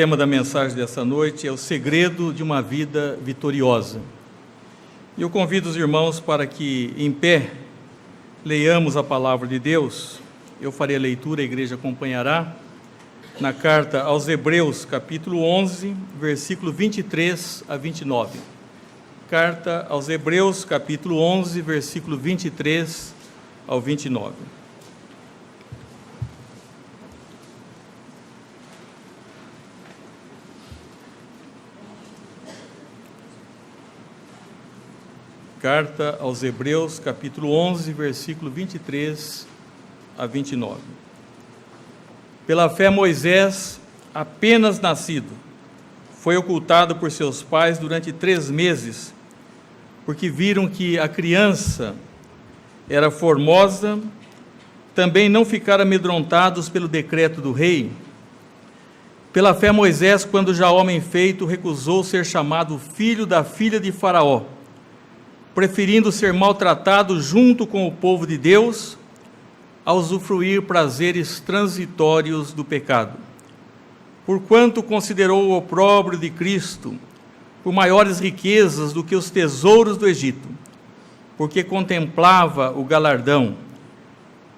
tema da mensagem dessa noite é o segredo de uma vida vitoriosa. E eu convido os irmãos para que, em pé, leiamos a palavra de Deus. Eu farei a leitura, a igreja acompanhará, na carta aos Hebreus, capítulo 11, versículo 23 a 29. Carta aos Hebreus, capítulo 11, versículo 23 ao 29. Carta aos Hebreus, capítulo 11, versículo 23 a 29. Pela fé, Moisés, apenas nascido, foi ocultado por seus pais durante 3 meses, porque viram que a criança era formosa. Também não ficaram amedrontados pelo decreto do rei. Pela fé, Moisés, quando já homem feito, recusou ser chamado filho da filha de Faraó, preferindo ser maltratado junto com o povo de Deus, a usufruir prazeres transitórios do pecado. Porquanto considerou o opróbrio de Cristo por maiores riquezas do que os tesouros do Egito, porque contemplava o galardão.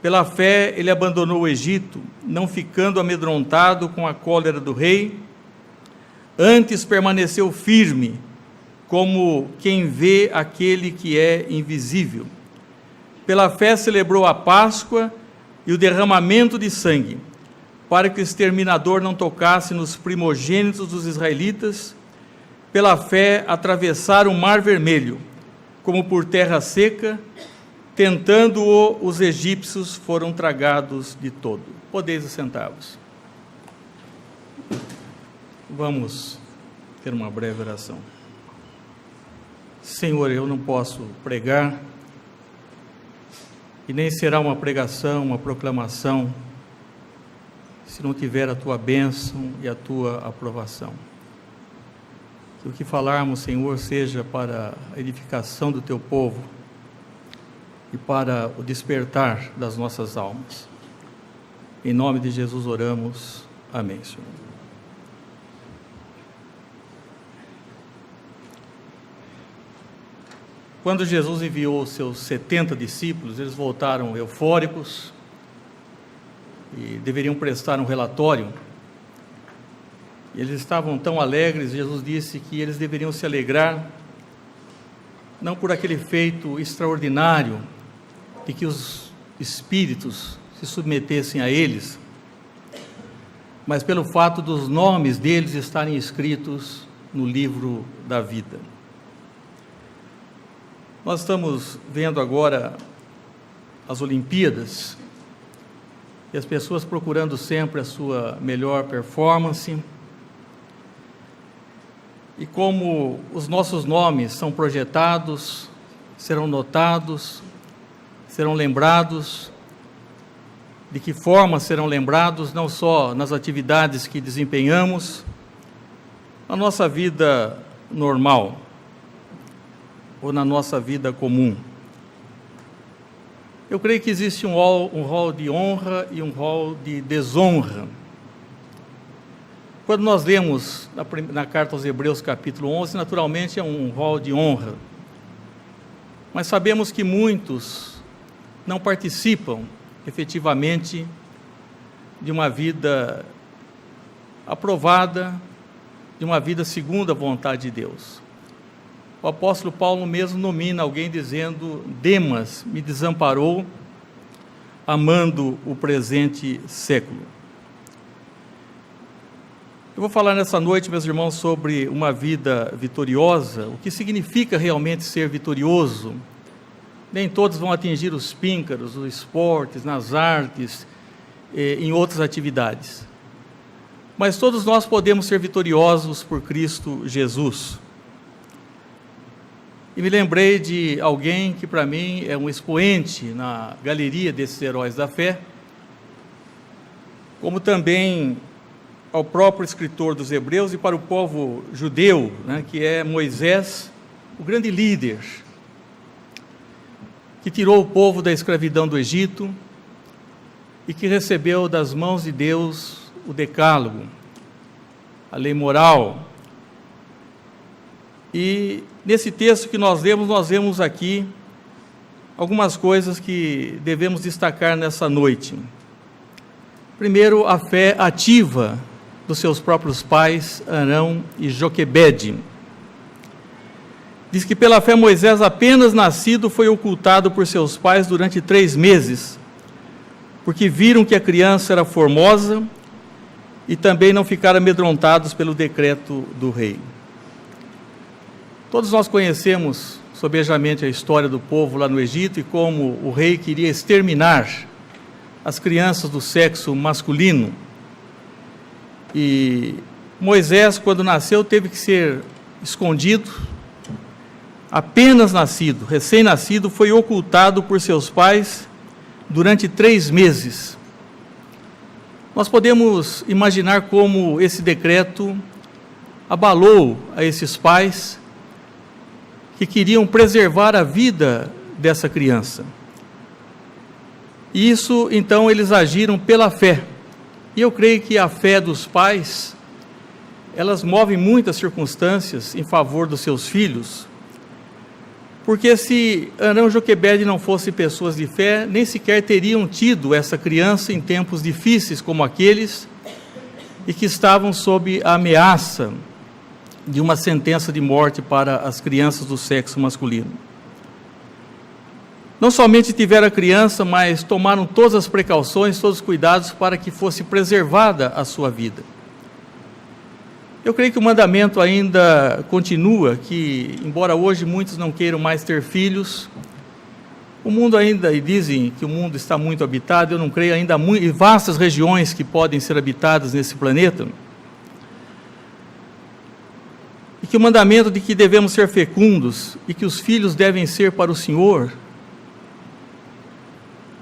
Pela fé ele abandonou o Egito, não ficando amedrontado com a cólera do rei, antes permaneceu firme, como quem vê aquele que é invisível. Pela fé celebrou a Páscoa e o derramamento de sangue, para que o exterminador não tocasse nos primogênitos dos israelitas. Pela fé atravessaram o Mar Vermelho, como por terra seca, tentando-o, os egípcios foram tragados de todo. Podeis assentar-vos. Vamos ter uma breve oração. Senhor, eu não posso pregar, e nem será uma pregação, uma proclamação, se não tiver a Tua bênção e a Tua aprovação. Que o que falarmos, Senhor, seja para a edificação do Teu povo e para o despertar das nossas almas. Em nome de Jesus oramos. Amém, Senhor. Quando Jesus enviou os seus 70 discípulos, eles voltaram eufóricos e deveriam prestar um relatório. E eles estavam tão alegres, Jesus disse que eles deveriam se alegrar, não por aquele feito extraordinário de que os espíritos se submetessem a eles, mas pelo fato dos nomes deles estarem escritos no livro da vida. Nós estamos vendo agora as Olimpíadas e as pessoas procurando sempre a sua melhor performance. E como os nossos nomes são projetados, serão notados, serão lembrados, de que forma serão lembrados, não só nas atividades que desempenhamos, na nossa vida normal, ou na nossa vida comum. Eu creio que existe um rol de honra e um rol de desonra. Quando nós lemos na carta aos Hebreus, capítulo 11, naturalmente é um rol de honra. Mas sabemos que muitos não participam efetivamente de uma vida aprovada, de uma vida segundo a vontade de Deus. O apóstolo Paulo mesmo nomina alguém dizendo: Demas me desamparou, amando o presente século. Eu vou falar nessa noite, meus irmãos, sobre uma vida vitoriosa, o que significa realmente ser vitorioso. Nem todos vão atingir os píncaros, os esportes, nas artes, em outras atividades. Mas todos nós podemos ser vitoriosos por Cristo Jesus. E me lembrei de alguém que para mim é um expoente na galeria desses heróis da fé, como também ao próprio escritor dos Hebreus e para o povo judeu, que é Moisés, o grande líder, que tirou o povo da escravidão do Egito e que recebeu das mãos de Deus o Decálogo, a lei moral. E nesse texto que nós vemos aqui algumas coisas que devemos destacar nessa noite. Primeiro, a fé ativa dos seus próprios pais, Arão e Joquebede. Diz que pela fé Moisés, apenas nascido, foi ocultado por seus pais durante 3 meses, porque viram que a criança era formosa e também não ficaram amedrontados pelo decreto do rei. Todos nós conhecemos sobejamente a história do povo lá no Egito e como o rei queria exterminar as crianças do sexo masculino. E Moisés, quando nasceu, teve que ser escondido. Apenas nascido, recém-nascido, foi ocultado por seus pais durante 3 meses. Nós podemos imaginar como esse decreto abalou a esses pais que queriam preservar a vida dessa criança. E isso, então, eles agiram pela fé. E eu creio que a fé dos pais, elas movem muitas circunstâncias em favor dos seus filhos, porque se Arão e Joquebede não fossem pessoas de fé, nem sequer teriam tido essa criança em tempos difíceis como aqueles, e que estavam sob a ameaça de uma sentença de morte para as crianças do sexo masculino. Não somente tiveram a criança, mas tomaram todas as precauções, todos os cuidados para que fosse preservada a sua vida. Eu creio que o mandamento ainda continua, que embora hoje muitos não queiram mais ter filhos, o mundo ainda, e dizem que o mundo está muito habitado, eu não creio, ainda há vastas regiões que podem ser habitadas nesse planeta, e que o mandamento de que devemos ser fecundos e que os filhos devem ser para o Senhor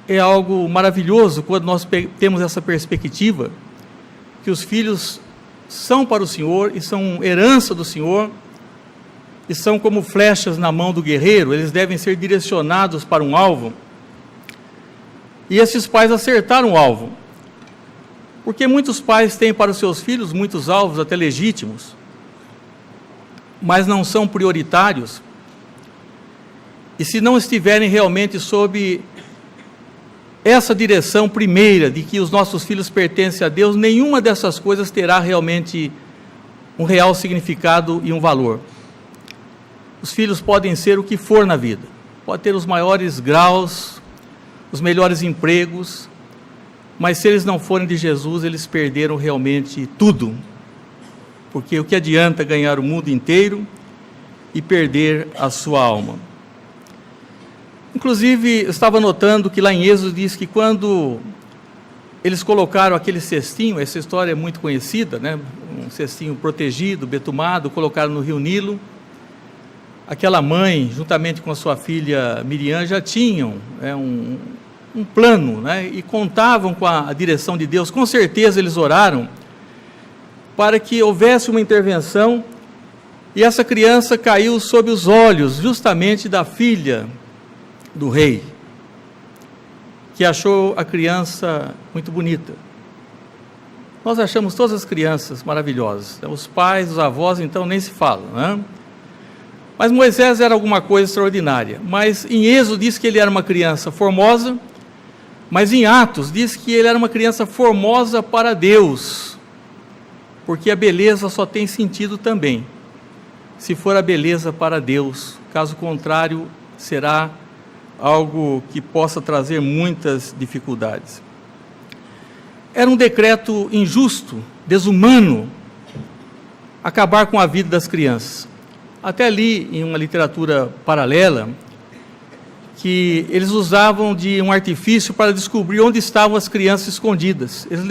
é algo maravilhoso quando nós temos essa perspectiva, que os filhos são para o Senhor e são herança do Senhor, e são como flechas na mão do guerreiro, eles devem ser direcionados para um alvo. E esses pais acertaram o alvo, porque muitos pais têm para os seus filhos muitos alvos, até legítimos, mas não são prioritários, e se não estiverem realmente sob essa direção primeira, de que os nossos filhos pertencem a Deus, nenhuma dessas coisas terá realmente um real significado e um valor. Os filhos podem ser o que for na vida, pode ter os maiores graus, os melhores empregos, mas se eles não forem de Jesus, eles perderam realmente tudo, porque o que adianta ganhar o mundo inteiro e perder a sua alma? Inclusive, eu estava notando que lá em Êxodo diz que quando eles colocaram aquele cestinho, essa história é muito conhecida, né? Um cestinho protegido, betumado, colocaram no rio Nilo, aquela mãe, juntamente com a sua filha Miriam, já tinham um plano, né? E contavam com a direção de Deus. Com certeza eles oraram para que houvesse uma intervenção, e essa criança caiu sob os olhos justamente da filha do rei, que achou a criança muito bonita. Nós achamos todas as crianças maravilhosas, os pais, os avós, então nem se fala, né? Mas Moisés era alguma coisa extraordinária. Mas em Êxodo diz que ele era uma criança formosa, mas em Atos diz que ele era uma criança formosa para Deus, porque a beleza só tem sentido também se for a beleza para Deus, caso contrário será algo que possa trazer muitas dificuldades. Era um decreto injusto, desumano, acabar com a vida das crianças. Até ali, em uma literatura paralela, que eles usavam de um artifício para descobrir onde estavam as crianças escondidas. Eles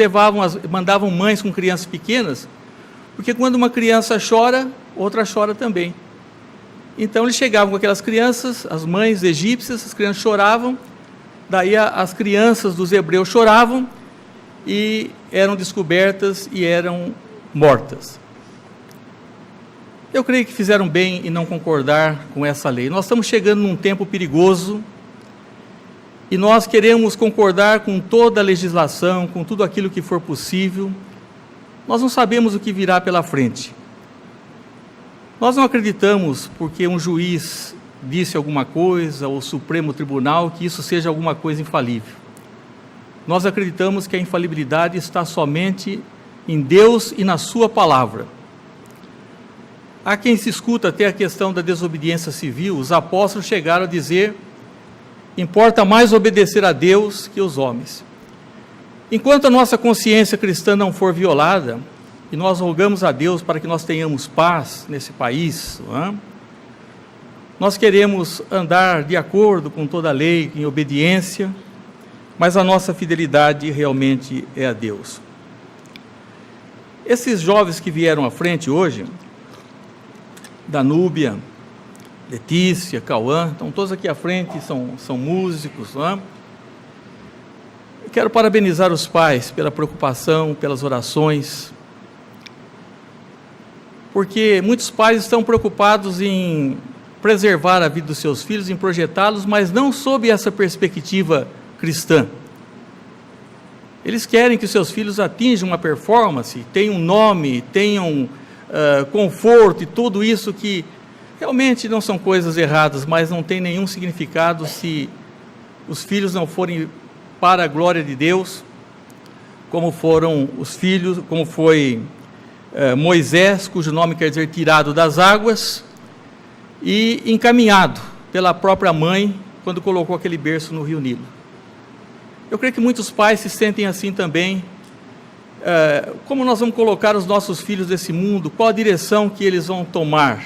mandavam mães com crianças pequenas, porque quando uma criança chora, outra chora também. Então eles chegavam com aquelas crianças, as mães egípcias, as crianças choravam, daí as crianças dos hebreus choravam e eram descobertas e eram mortas. Eu creio que fizeram bem em não concordar com essa lei. Nós estamos chegando num tempo perigoso e nós queremos concordar com toda a legislação, com tudo aquilo que for possível. Nós não sabemos o que virá pela frente. Nós não acreditamos porque um juiz disse alguma coisa, ou o Supremo Tribunal, que isso seja alguma coisa infalível. Nós acreditamos que a infalibilidade está somente em Deus e na sua palavra. Há quem se escuta até a questão da desobediência civil. Os apóstolos chegaram a dizer: importa mais obedecer a Deus que os homens. Enquanto a nossa consciência cristã não for violada, e nós rogamos a Deus para que nós tenhamos paz nesse país, não é? Nós queremos andar de acordo com toda a lei, em obediência, mas a nossa fidelidade realmente é a Deus. Esses jovens que vieram à frente hoje, Danúbia, Letícia, Cauã, estão todos aqui à frente, são músicos, não é? Eu quero parabenizar os pais pela preocupação, pelas orações, porque muitos pais estão preocupados em preservar a vida dos seus filhos, em projetá-los, mas não sob essa perspectiva cristã. Eles querem que seus filhos atinjam uma performance, tenham um nome, tenham conforto e tudo isso, que realmente não são coisas erradas, mas não tem nenhum significado se os filhos não forem para a glória de Deus, como foram os filhos, como foi Moisés, cujo nome quer dizer tirado das águas, e encaminhado pela própria mãe, quando colocou aquele berço no rio Nilo. Eu creio que muitos pais se sentem assim também. Como nós vamos colocar os nossos filhos nesse mundo? Qual a direção que eles vão tomar?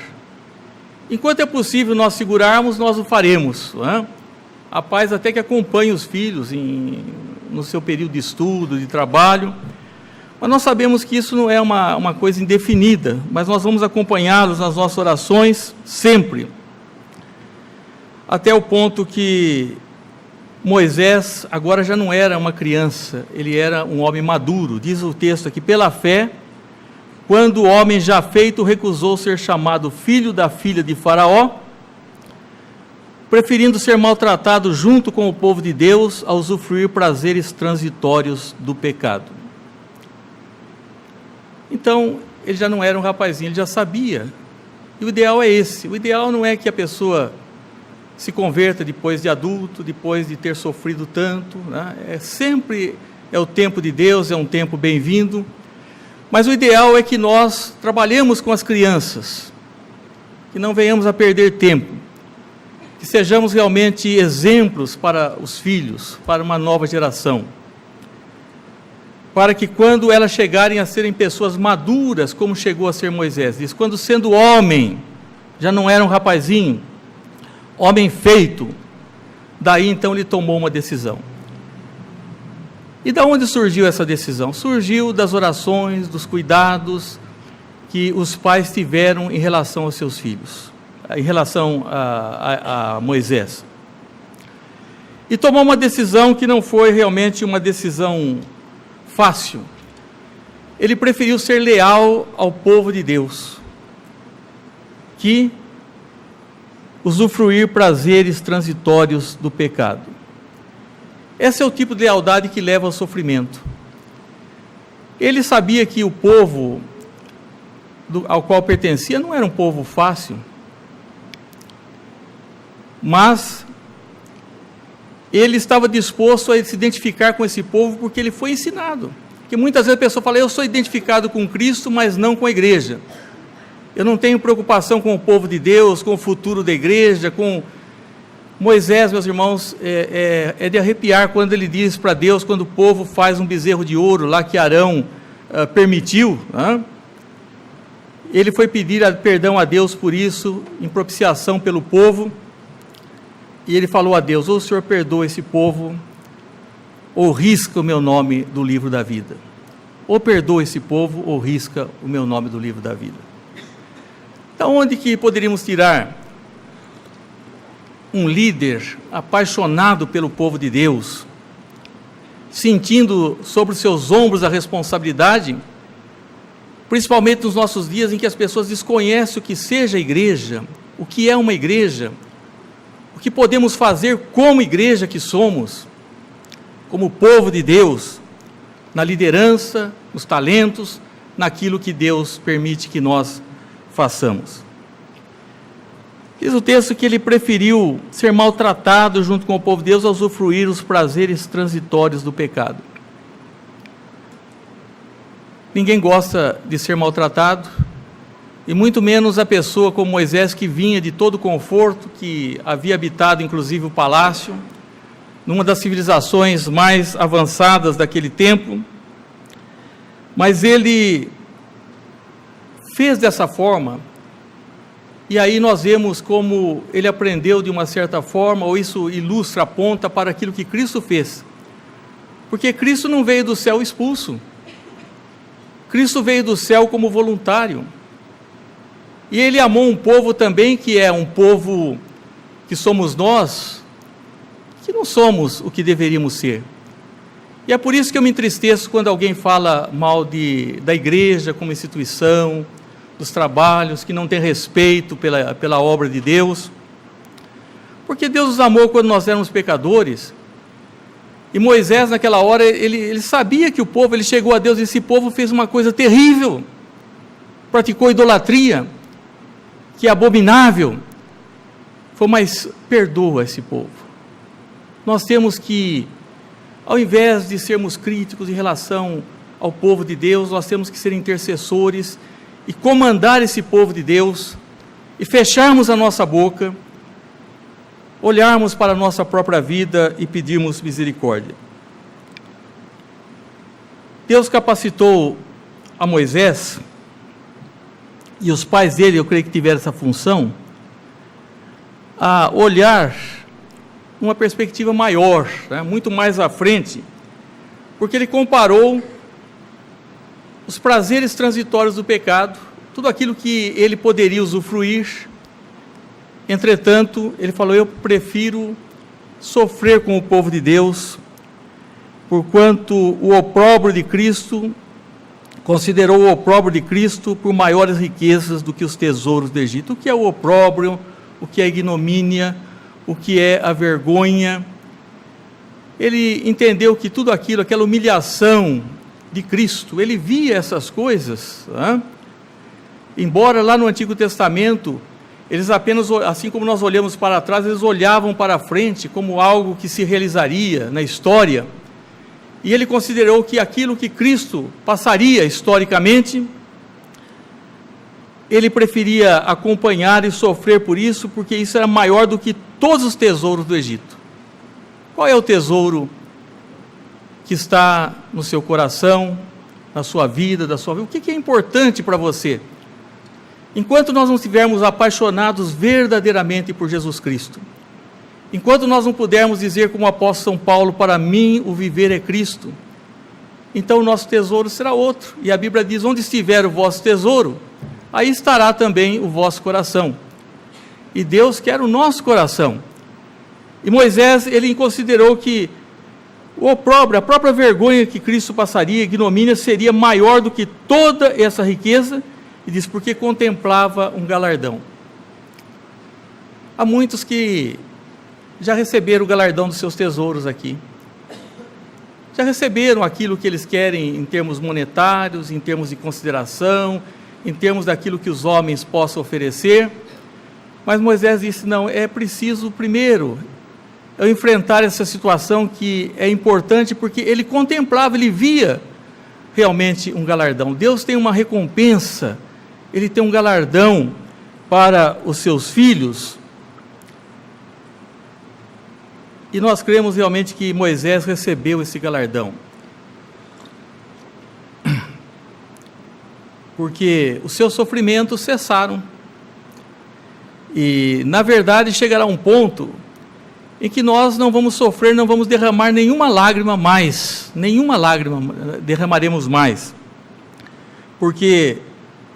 Enquanto é possível nós segurarmos, nós o faremos, não é? Há pais até que acompanham os filhos no seu período de estudo, de trabalho, mas nós sabemos que isso não é uma coisa indefinida, mas nós vamos acompanhá-los nas nossas orações sempre, até o ponto que Moisés agora já não era uma criança, ele era um homem maduro. Diz o texto aqui: pela fé, quando o homem já feito recusou ser chamado filho da filha de Faraó, preferindo ser maltratado junto com o povo de Deus a usufruir prazeres transitórios do pecado. Então, ele já não era um rapazinho, ele já sabia. E o ideal é esse. O ideal não é que a pessoa se converta depois de adulto, depois de ter sofrido tanto, né? Sempre é o tempo de Deus, é um tempo bem-vindo, mas o ideal é que nós trabalhemos com as crianças, que não venhamos a perder tempo, que sejamos realmente exemplos para os filhos, para uma nova geração, para que quando elas chegarem a serem pessoas maduras, como chegou a ser Moisés, diz, quando sendo homem, já não era um rapazinho, homem feito, daí então ele tomou uma decisão. E da onde surgiu essa decisão? Surgiu das orações, dos cuidados que os pais tiveram em relação aos seus filhos, em relação a Moisés. E tomou uma decisão que não foi realmente uma decisão fácil. Ele preferiu ser leal ao povo de Deus, que usufruir prazeres transitórios do pecado. Esse é o tipo de lealdade que leva ao sofrimento. Ele sabia que o povo ao qual pertencia não era um povo fácil, mas ele estava disposto a se identificar com esse povo porque ele foi ensinado. Porque muitas vezes a pessoa fala, eu sou identificado com Cristo, mas não com a igreja. Eu não tenho preocupação com o povo de Deus, com o futuro da igreja, com Moisés, meus irmãos, é de arrepiar quando ele diz para Deus, quando o povo faz um bezerro de ouro, lá que Arão permitiu, né? Ele foi pedir perdão a Deus por isso, em propiciação pelo povo, e ele falou a Deus, ou o Senhor perdoa esse povo, ou risca o meu nome do livro da vida. Ou perdoa esse povo, ou risca o meu nome do livro da vida. Então, onde que poderíamos tirar um líder apaixonado pelo povo de Deus, sentindo sobre os seus ombros a responsabilidade, principalmente nos nossos dias em que as pessoas desconhecem o que seja a igreja, o que é uma igreja, o que podemos fazer como igreja que somos, como povo de Deus, na liderança, nos talentos, naquilo que Deus permite que nós façamos. Diz o texto que ele preferiu ser maltratado junto com o povo de Deus a usufruir os prazeres transitórios do pecado. Ninguém gosta de ser maltratado, e muito menos a pessoa como Moisés, que vinha de todo conforto, que havia habitado inclusive o palácio, numa das civilizações mais avançadas daquele tempo, mas ele fez dessa forma, e aí nós vemos como ele aprendeu de uma certa forma, ou isso ilustra, aponta para aquilo que Cristo fez, porque Cristo não veio do céu expulso, Cristo veio do céu como voluntário, e ele amou um povo também, que é um povo que somos nós, que não somos o que deveríamos ser. E é por isso que eu me entristeço quando alguém fala mal da igreja como instituição, dos trabalhos, que não tem respeito pela obra de Deus, porque Deus nos amou quando nós éramos pecadores, e Moisés naquela hora, ele sabia que o povo, ele chegou a Deus e esse povo fez uma coisa terrível, praticou idolatria, que é abominável, mas perdoa esse povo. Nós temos que, ao invés de sermos críticos em relação ao povo de Deus, nós temos que ser intercessores e comandar esse povo de Deus, e fecharmos a nossa boca, olharmos para a nossa própria vida e pedirmos misericórdia. Deus capacitou a Moisés, e os pais dele, eu creio que tiveram essa função, a olhar uma perspectiva maior, né, muito mais à frente, porque ele comparou os prazeres transitórios do pecado, tudo aquilo que ele poderia usufruir. Entretanto, ele falou: eu prefiro sofrer com o povo de Deus, porquanto o opróbrio de Cristo, considerou o opróbrio de Cristo por maiores riquezas do que os tesouros do Egito. O que é o opróbrio? O que é a ignomínia? O que é a vergonha? Ele entendeu que tudo aquilo, aquela humilhação de Cristo, ele via essas coisas, né? Embora lá no Antigo Testamento, eles apenas, assim como nós olhamos para trás, eles olhavam para frente como algo que se realizaria na história, e ele considerou que aquilo que Cristo passaria historicamente, ele preferia acompanhar e sofrer por isso, porque isso era maior do que todos os tesouros do Egito. Qual é o tesouro que está no seu coração, na sua vida, o que é importante para você? Enquanto nós não estivermos apaixonados verdadeiramente por Jesus Cristo, enquanto nós não pudermos dizer como o apóstolo São Paulo: para mim o viver é Cristo, então o nosso tesouro será outro, e a Bíblia diz: onde estiver o vosso tesouro, aí estará também o vosso coração, e Deus quer o nosso coração. E Moisés, ele considerou que o opróbrio, a própria vergonha que Cristo passaria, a ignomínia, seria maior do que toda essa riqueza, e diz: porque contemplava um galardão. Há muitos que já receberam o galardão dos seus tesouros aqui, já receberam aquilo que eles querem em termos monetários, em termos de consideração, em termos daquilo que os homens possam oferecer, mas Moisés disse: não, é preciso primeiro eu enfrentar essa situação que é importante, porque ele contemplava, ele via realmente um galardão. Deus tem uma recompensa, ele tem um galardão para os seus filhos, e nós cremos realmente que Moisés recebeu esse galardão, porque os seus sofrimentos cessaram, e na verdade chegará um ponto em que nós não vamos sofrer, não vamos derramar nenhuma lágrima mais, nenhuma lágrima derramaremos mais, porque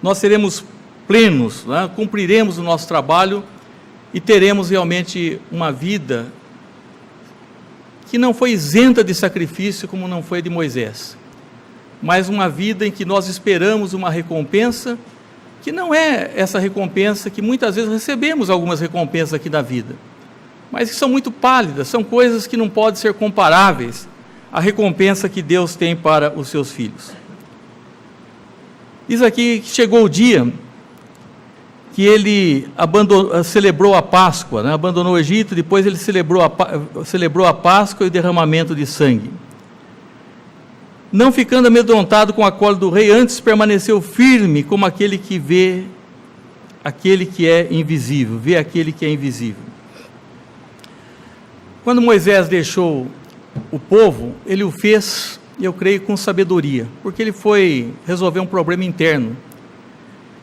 nós seremos plenos, né? Cumpriremos o nosso trabalho e teremos realmente uma vida que não foi isenta de sacrifício como não foi a de Moisés, mas uma vida em que nós esperamos uma recompensa, que não é essa recompensa que muitas vezes recebemos algumas recompensas aqui da vida, mas que são muito pálidas, são coisas que não podem ser comparáveis à recompensa que Deus tem para os seus filhos. Diz aqui que chegou o dia que ele celebrou a Páscoa, né? Abandonou o Egito, depois ele celebrou a Páscoa e o derramamento de sangue. Não ficando amedrontado com a cola do rei, antes permaneceu firme como aquele que vê aquele que é invisível, vê aquele que é invisível. Quando Moisés deixou o povo, ele o fez, eu creio, com sabedoria, porque ele foi resolver um problema interno.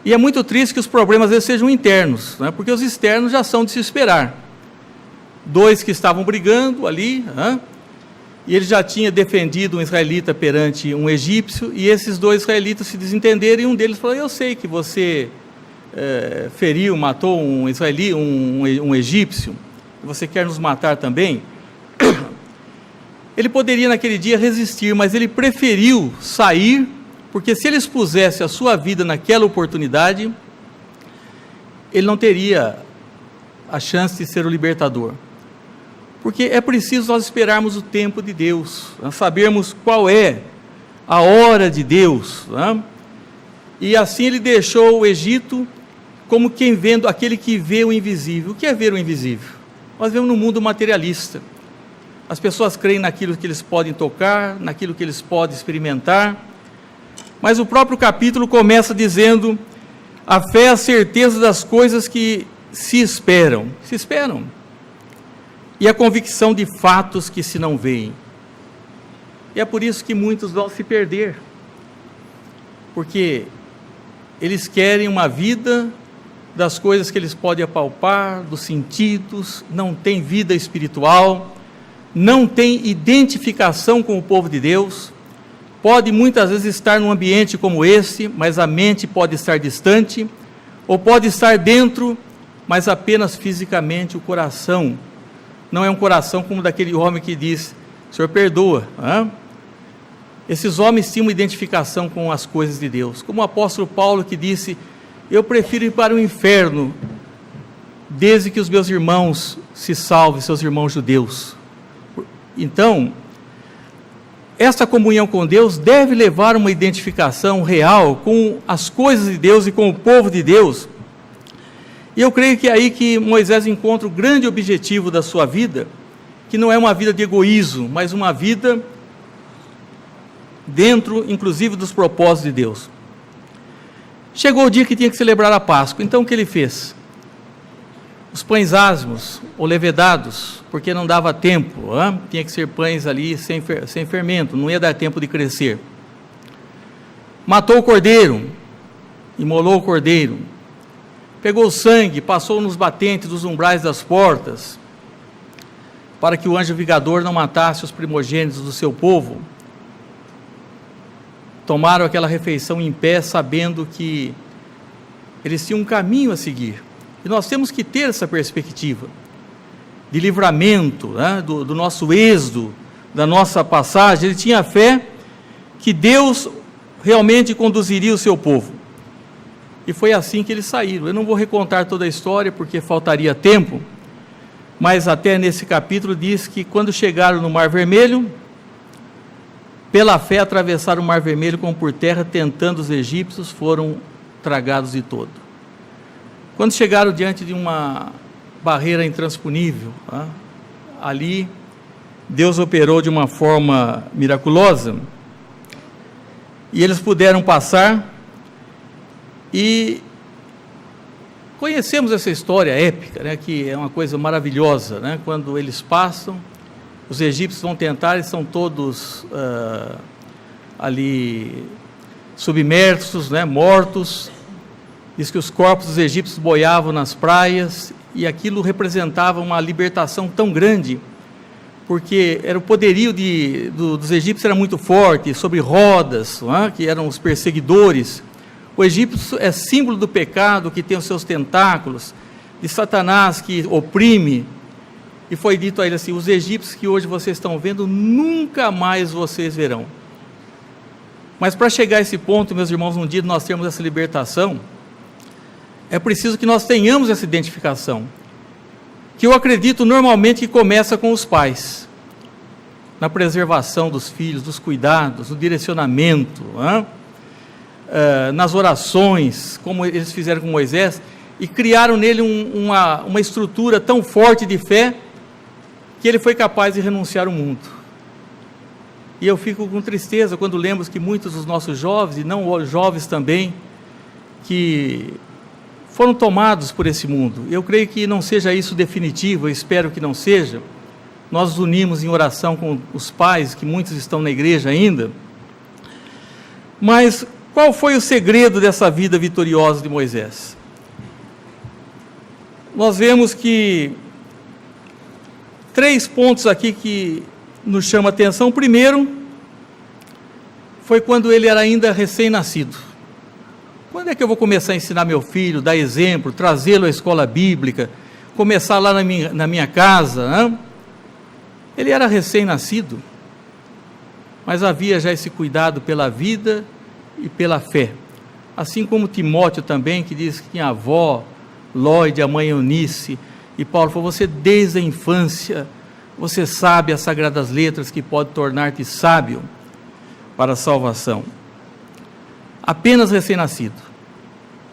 E é muito triste que os problemas às vezes sejam internos, né? Porque os externos já são de se esperar. Dois que estavam brigando ali, e ele já tinha defendido um israelita perante um egípcio, e esses dois israelitas se desentenderam, e um deles falou: eu sei que você feriu, matou um israelita, um egípcio, e você quer nos matar também? Ele poderia naquele dia resistir, mas ele preferiu sair, porque se ele expusesse a sua vida naquela oportunidade, ele não teria a chance de ser o libertador. Porque é preciso nós esperarmos o tempo de Deus, sabermos qual é a hora de Deus, né? E assim ele deixou o Egito como quem vendo, aquele que vê o invisível. O que é ver o invisível? Nós vemos no mundo materialista. As pessoas creem naquilo que eles podem tocar, naquilo que eles podem experimentar, mas o próprio capítulo começa dizendo: a fé é a certeza das coisas que se esperam, e a convicção de fatos que se não veem. E é por isso que muitos vão se perder, porque eles querem uma vida das coisas que eles podem apalpar, dos sentidos, não tem vida espiritual, não tem identificação com o povo de Deus. Pode muitas vezes estar num ambiente como esse, mas a mente pode estar distante, ou pode estar dentro, mas apenas fisicamente o coração não é um coração como daquele homem que diz: Senhor, perdoa. Esses homens tinham uma identificação com as coisas de Deus, como o apóstolo Paulo, que disse: eu prefiro ir para o inferno, desde que os meus irmãos se salvem, seus irmãos judeus. Então, essa comunhão com Deus deve levar uma identificação real com as coisas de Deus e com o povo de Deus. E eu creio que é aí que Moisés encontra o grande objetivo da sua vida, que não é uma vida de egoísmo, mas uma vida dentro, inclusive, dos propósitos de Deus. Chegou o dia que tinha que celebrar a Páscoa, então o que ele fez? Os pães asmos, ou levedados, porque não dava tempo, tinha que ser pães ali sem fermento, não ia dar tempo de crescer. Matou o cordeiro, imolou o cordeiro, pegou o sangue, passou nos batentes dos umbrais das portas, para que o anjo vingador não matasse os primogênitos do seu povo. Tomaram aquela refeição em pé, sabendo que eles tinham um caminho a seguir. E nós temos que ter essa perspectiva de livramento, do nosso êxodo, da nossa passagem. Ele tinha fé que Deus realmente conduziria o seu povo. E foi assim que eles saíram. Eu não vou recontar toda a história, porque faltaria tempo, mas até nesse capítulo diz que quando chegaram no Mar Vermelho, pela fé atravessaram o Mar Vermelho como por terra, tentando os egípcios, foram tragados de todo. Quando chegaram diante de uma barreira intransponível, ali Deus operou de uma forma miraculosa, e eles puderam passar. E conhecemos essa história épica, que é uma coisa maravilhosa, quando eles passam, os egípcios vão tentar, eles são todos ali submersos, mortos. Diz que os corpos dos egípcios boiavam nas praias, e aquilo representava uma libertação tão grande, porque era o poderio dos egípcios era muito forte, sobre rodas, que eram os perseguidores. O egípcio é símbolo do pecado, que tem os seus tentáculos, de Satanás que oprime. E foi dito a ele assim: os egípcios que hoje vocês estão vendo, nunca mais vocês verão. Mas para chegar a esse ponto, meus irmãos, um dia nós termos essa libertação, é preciso que nós tenhamos essa identificação, que eu acredito normalmente que começa com os pais, na preservação dos filhos, dos cuidados, do direcionamento, nas orações, como eles fizeram com Moisés, e criaram nele uma estrutura tão forte de fé, que ele foi capaz de renunciar ao mundo. E eu fico com tristeza quando lembro que muitos dos nossos jovens, e não jovens também, que foram tomados por esse mundo. Eu creio que não seja isso definitivo, eu espero que não seja. Nós nos unimos em oração com os pais, que muitos estão na igreja ainda. Mas qual foi o segredo dessa vida vitoriosa de Moisés? Nós vemos que 3 pontos aqui que nos chamam a atenção. O primeiro foi quando ele era ainda recém-nascido. Quando é que eu vou começar a ensinar meu filho, dar exemplo, trazê-lo à escola bíblica, começar lá na minha casa, né? Ele era recém-nascido, mas havia já esse cuidado pela vida e pela fé. Assim como Timóteo também, que diz que tinha a avó, Lloyd, a mãe Eunice, e Paulo falou, você desde a infância, você sabe as sagradas letras que pode tornar-te sábio para a salvação. Apenas recém-nascido.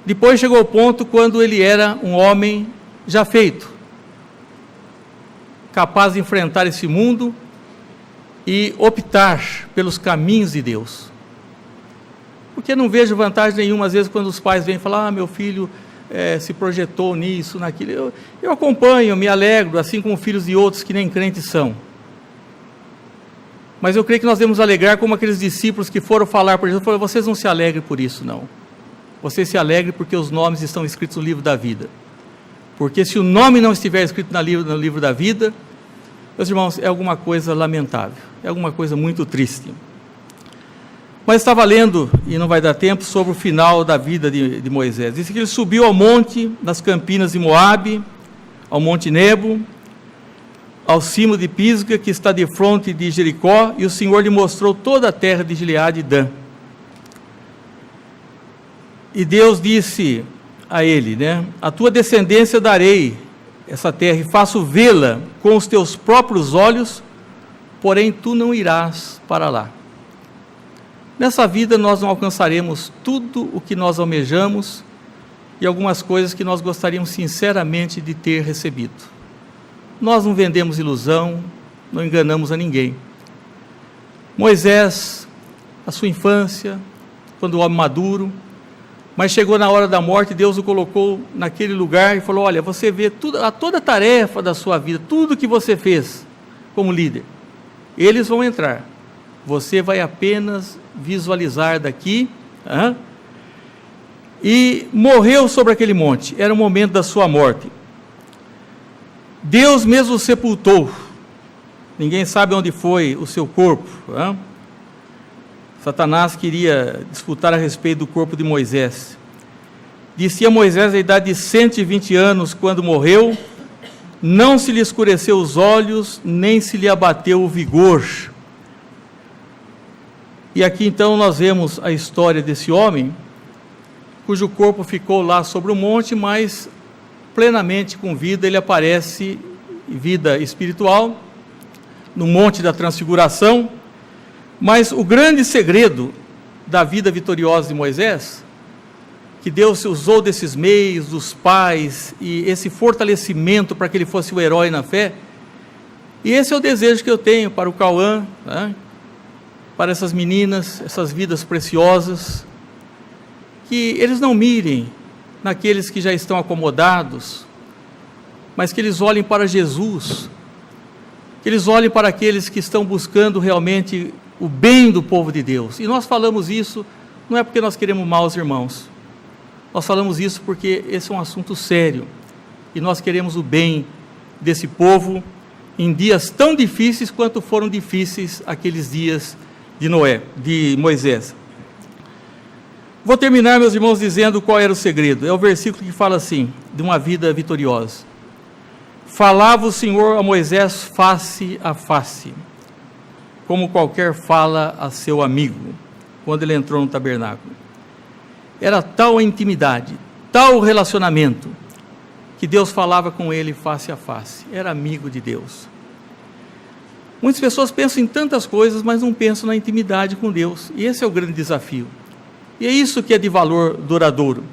Depois chegou o ponto quando ele era um homem já feito, capaz de enfrentar esse mundo e optar pelos caminhos de Deus. Porque não vejo vantagem nenhuma, às vezes, quando os pais vêm falar, meu filho se projetou nisso, naquilo. Eu acompanho, me alegro, assim como filhos de outros que nem crentes são. Mas eu creio que nós devemos alegrar como aqueles discípulos que foram falar para Jesus, falaram, vocês não se alegrem por isso, não. Vocês se alegrem porque os nomes estão escritos no livro da vida. Porque se o nome não estiver escrito no livro da vida, meus irmãos, é alguma coisa lamentável, é alguma coisa muito triste. Mas estava lendo, e não vai dar tempo, sobre o final da vida de Moisés. Diz que ele subiu ao monte, nas campinas de Moabe, ao monte Nebo, ao cimo de Pisga, que está de fronte de Jericó, e o Senhor lhe mostrou toda a terra de Gileade e Dan. E Deus disse a ele, né, a tua descendência darei essa terra, e faço vê-la com os teus próprios olhos, porém tu não irás para lá. Nessa vida nós não alcançaremos tudo o que nós almejamos, e algumas coisas que nós gostaríamos sinceramente de ter recebido. Nós não vendemos ilusão, não enganamos a ninguém. Moisés, a sua infância, quando homem maduro, mas chegou na hora da morte, Deus o colocou naquele lugar e falou, olha, você vê toda a tarefa da sua vida, tudo que você fez como líder, eles vão entrar, você vai apenas visualizar daqui, e morreu sobre aquele monte, era o momento da sua morte. Deus mesmo o sepultou, ninguém sabe onde foi o seu corpo. Satanás queria disputar a respeito do corpo de Moisés. Disse a Moisés a idade de 120 anos, quando morreu, não se lhe escureceu os olhos, nem se lhe abateu o vigor. E aqui então nós vemos a história desse homem, cujo corpo ficou lá sobre o monte, mas plenamente com vida, ele aparece em vida espiritual, no Monte da Transfiguração. Mas o grande segredo da vida vitoriosa de Moisés, que Deus usou desses meios, dos pais, e esse fortalecimento para que ele fosse o herói na fé, e esse é o desejo que eu tenho para o Cauã, né? Para essas meninas, essas vidas preciosas, que eles não mirem naqueles que já estão acomodados, mas que eles olhem para Jesus, que eles olhem para aqueles que estão buscando realmente o bem do povo de Deus. E nós falamos isso, não é porque nós queremos mal aos irmãos, nós falamos isso porque esse é um assunto sério, e nós queremos o bem desse povo, em dias tão difíceis quanto foram difíceis aqueles dias de Moisés. Vou terminar, meus irmãos, dizendo qual era o segredo. É o versículo que fala assim, de uma vida vitoriosa. Falava o Senhor a Moisés face a face, como qualquer fala a seu amigo, quando ele entrou no tabernáculo. Era tal a intimidade, tal o relacionamento, que Deus falava com ele face a face. Era amigo de Deus. Muitas pessoas pensam em tantas coisas, mas não pensam na intimidade com Deus. E esse é o grande desafio. E é isso que é de valor duradouro.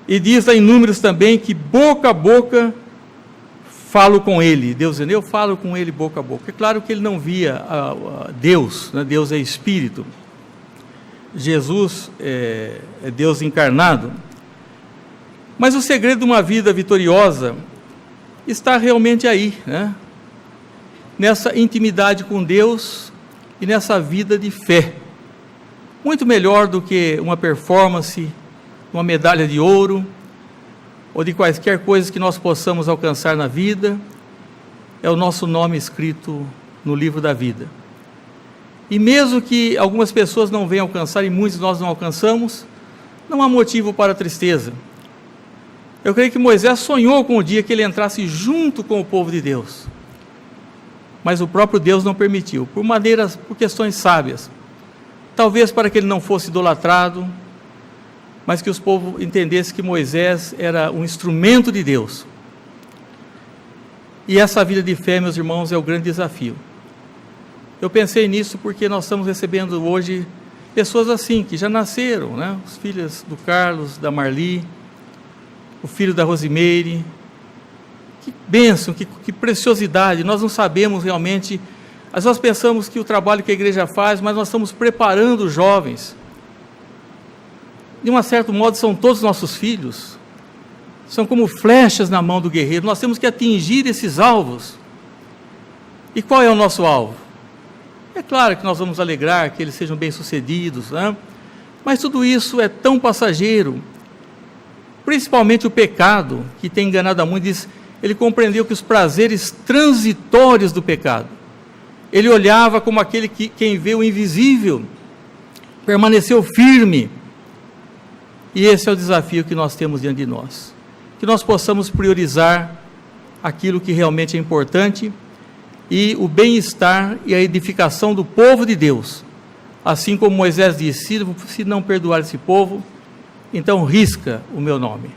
E diz lá em Números também que boca a boca falo com ele. Deus dizendo, eu falo com ele boca a boca. É claro que ele não via Deus, né? Deus é Espírito. Jesus é Deus encarnado. Mas o segredo de uma vida vitoriosa está realmente aí, né? Nessa intimidade com Deus e nessa vida de fé. Muito melhor do que uma performance, uma medalha de ouro, ou de quaisquer coisas que nós possamos alcançar na vida, é o nosso nome escrito no livro da vida. E mesmo que algumas pessoas não venham alcançar, e muitos nós não alcançamos, não há motivo para tristeza. Eu creio que Moisés sonhou com o dia que ele entrasse junto com o povo de Deus, mas o próprio Deus não permitiu, por questões sábias, talvez para que ele não fosse idolatrado, mas que os povos entendessem que Moisés era um instrumento de Deus. E essa vida de fé, meus irmãos, é o grande desafio. Eu pensei nisso porque nós estamos recebendo hoje pessoas assim, que já nasceram, né? Os filhos do Carlos, da Marli, o filho da Rosimeire. Que bênção, que preciosidade. Nós não sabemos realmente, nós pensamos que o trabalho que a igreja faz, mas nós estamos preparando os jovens. De um certo modo, são todos nossos filhos, são como flechas na mão do guerreiro, nós temos que atingir esses alvos. E qual é o nosso alvo? É claro que nós vamos alegrar que eles sejam bem-sucedidos, né? Mas tudo isso é tão passageiro, principalmente o pecado, que tem enganado a muitos. Ele compreendeu que os prazeres transitórios do pecado, ele olhava como aquele quem vê o invisível, permaneceu firme. E esse é o desafio que nós temos diante de nós, que nós possamos priorizar aquilo que realmente é importante, e o bem-estar e a edificação do povo de Deus, assim como Moisés disse, se não perdoar esse povo, então risca o meu nome.